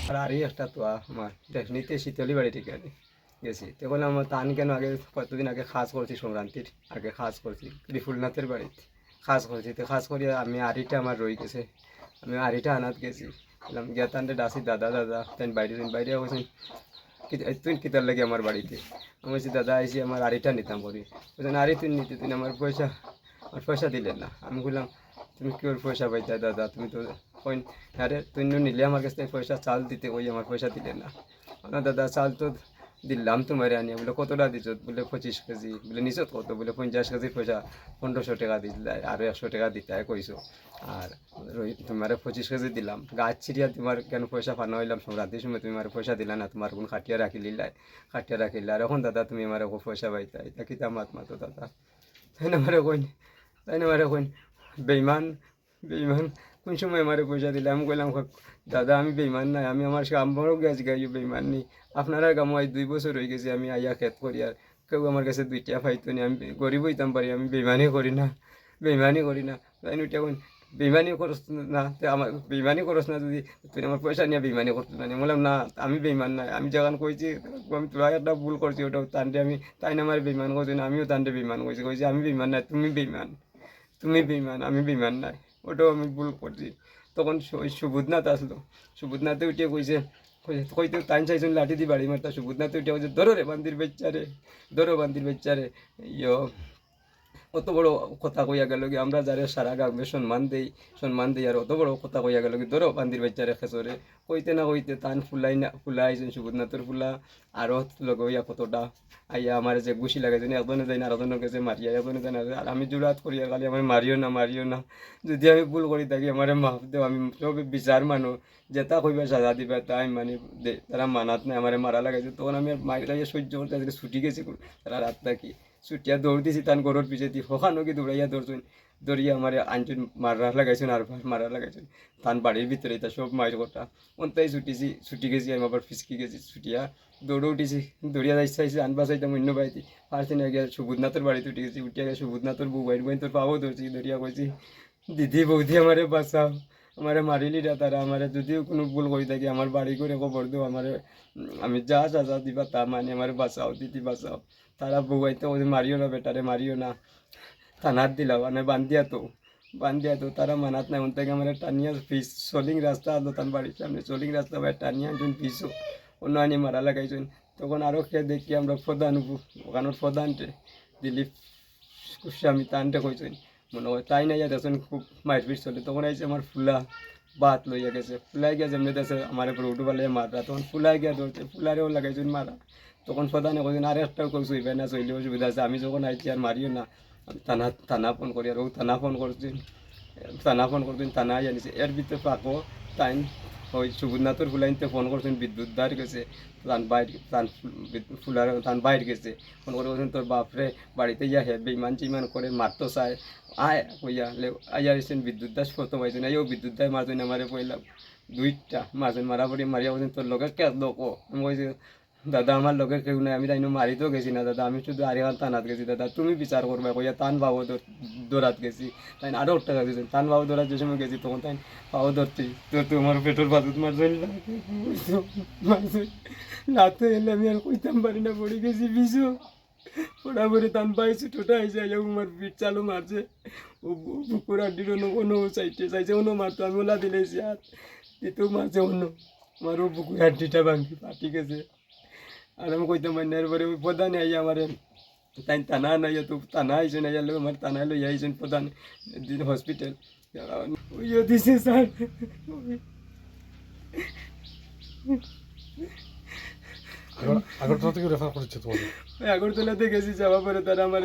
আর আরই একটা তো আমার দেখনিতে শীতলি বাড়ি ঠিক আছে গেছি তো বললাম আমার তান কেন আগে কতদিন আগে খাস করছি সংক্রান্তির আগে খাস করছি ত্রিফুলনাথের বাড়িতে খাস করছি তো খাস করি আমি আড়িটা আমার রয়ে গেছে আমি আড়িটা আনাত গেছি বললাম গিয়া তানরে ডাসি দাদা দাদা তাই বাইরে বলছেন তুই কিতার লাগে আমার বাড়িতে আমি বলছি দাদা আইসি আমার আড়িটা নিতাম করি বলছেন আরে তুই নিতে তুই আমার পয়সা দিলেন না আমি বললাম তুমি কি ওর পয়সা পাইতা দাদা তুমি তো কইন আরে তুই নিলে আমার কাছ থেকে পয়সা চাল দিতে ওই আমার পয়সা দিলেন না না দাদা চাল তো দিলাম তোমার আনিয়া বলে কতটা দিছ বলে 25 কেজি বলে নিছ কত বলে 50 কেজির পয়সা 1500 টাকা দিলে আরও 100 টাকা দিতে কইছো আর তোমার 25 কেজি দিলাম গাছ ছিড়িয়া তোমার কেন পয়সা ফানা হইলাম সংক্রান্তির সময় তুমি আমার পয়সা দিলা না তোমার কোন খাটিয়া রাখিলে আর এখন দাদা তুমি আমার পয়সা পাইতা এটা কিতা মাত মাতো দাদা তাই না মারে কইন বেইমান বেইমান কোন সময় আমারে পয়সা দিলে আমি কইলাম দাদা আমি বেইমান নাই আমি আমারও গাছ গাইও বেইমান নি আপনারা গামো আজ 2 বছর হয়ে গেছে আমি আইয়া খেত করি আর কেউ আমার কাছে 2টা পাইতো নি আমি গরিব হইতাম পারি আমি বেইমানি করি না তাই ওইটা কইন বেইমানি করস না আমার বেইমানি করস না যদি তুই আমার পয়সা নিয়ে বেইমানি করতে না বললাম না আমি বেইমান নাই আমি যখন কইছি আমি তোরা একটা ভুল করছি ওটা তান্ডে আমি তাই না আমার বেইমান করছি না আমিও তান্ডে বেইমান কইছি আমি বেইমান নাই তুমি বেইমান আমি বেইমান নাই ওটাও আমি ভুল করছি তখন ওই সুবোধনাথ আসলো সুবোধনাথে উঠে কইতে টাইম চাইছেন লাঠি দিয়ে বাড়ি মারতা সুবোধনাথে উঠে কইছে ধরো রে বান্দির বেচ্চারে ইয়ো অত বড় কথা কইয়া গেল কি আমরা যারা সারা গ্রামে সম্মান দেই আর অত বড় কথা কইয়া গেল কি ধরো বান্দির বাচ্চারে খেসরে কইতে না কইতে তান ফুলাইছেন সুবোধনাথর ফুলা আরও লগইয়া কতটা আইয়া আমার যে গুছি লাগাইছেন একজনে যাই না আরেকজনের কাছে মারিয়া একজনে যাই না আর আমি জোড়াত করিয়া খালি আমার মারিও না যদি আমি ভুল করি থাকি আমার মাফ দেও আমি সব বিচার মানো যেটা কইবা সাজা দিবা তাই মানে তারা মানাত নাই আমার মারা লাগাইছে তখন আমি মারি লাগিয়ে সহ্য করতে ছুটি গেছি তারা রাত থাকি ছুটিয়া দৌড় দিছি তান গরুর পিছিয়ে দি সখানো কি দৌড়াইয়া দৌড়িয়া আমার আনজন মারা লাগাইছেন তান বাড়ির ভিতরে এটা সব মায়ের কথা অন্তাই ছুটি গেছি আমি আবার ফিসকি গেছি ছুটিয়া দৌড়ে উঠেছি দৌড়িয়া চাইছি আনবা চাইতাম অন্য বাড়িতে পারছি না গিয়ে সুবোধনাথের বাড়িতে উঠে গেছি উঠিয়া গিয়ে সুবোধনাথর বউ বাইর তোর পাবো ধরছি দৌড়িয়া কইছি দিদি বৌদি আমারে বাঁচাও আমারে মারিলি তারা আমারে যদিও কোনো ভুল করে থাকি আমার বাড়ি করে খবর দেও আমারে আমি যা সাজা দিবা তা মানে আমার বাঁচাও দিদি বাঁচাও তারা বউয়াইতে ওদের মারিও না বেটারে মারিও না থানাত দিলা মানে বান্ধিয়া তো তারা মানাত নাই থেকে আমার টানিয়া পিস সোলিং রাস্তা আলো তার বাড়ির সামনে সোলিং রাস্তা বাইরে টানিয়া একজন পিসও অন্য আনি মারা লাগাইছেন তখন আরও খেয়ে দেখি আমরা প্রধান ওখানোর প্রধানটে দিলীপ গোস্বামী তানটে কইছেন মনে হয় তাই নাই দেখছেন খুব মারপিট চলে তখন আইসে আমার ফুলা বাত লইয়া গেছে ফুলাই গিয়া যেমনি দেশে আমার উপর উঠু পালে মারা তখন ফুলাই গিয়া ধরছে ফুলারেও লাগাইছেন মারা তখন প্রধানে কইছেন আর একটাও কেউ চইবে না চইলে অসুবিধা আছে আমি যখন আইছি আর মারিও না আমি থানা ফোন করি আর ও থানা ফোন করছেন থানা জানিছে এর ভিতরে পাকো তাই ওই সুবোধনাথর ফুলাইনতে ফোন করছেন বিদ্যুৎ দাঁড় গেছে তান বাইর গেছে ফোন করে বলছেন তোর বাপরে বাড়িতে ইয়া হে বেইমান করে মারতো চায় আয় কইয়া আইয়া এসেছেন বিদ্যুৎ দাস প্রথম আইছেন আইও বিদ্যুৎ দাস মারছেন আমারে পয়লা 2টা মারছেন মারিয়া বলছেন তোর লগে কে লোক আমি কইছি দাদা আমার লগে কেউ নাই আমি তাইনো মারিতেও গেছি না দাদা আমি শুধু আরেগান থানাত গেছি দাদা তুমি বিচার করবে কইয়া তান বাবু দৌড়াত গেছি তাই আরও টাকা দিয়েছেন তান বাবু দৌড়াত যে সময় গেছি তখন তাই পাও ধরছি তো তোমার পেট্রোল বাজুত মারছেন না তো এলে আমি আর কইতাম পারি না পড়ে গেছি বিশু পড়াপড়ি তান পাইছি টোটা আইসে আমার পিঠ চালু মারছে ও বুকুর আড্ডির অন্য চাইছে অন্য মারতো আমি ওলা দিলেছি আর দিতেও মারছে অন্য আমার ও বুকুর আড্ডিটা ভাঙি পাটি গেছে আর আমি কইতাম পারি না এরপরে ওই প্রধানে আইয়া আমার তাই থানা নাই তো থানা আইসেন আইয়া লোক আমার থানায় লইয়া আইসেন প্রধান হসপিটাল ওইও দিছে স্যার আগরতলা থেকে রেফার করেছে তোমাকে আগরতলাতে গেছি যাওয়া পরে তারা আমার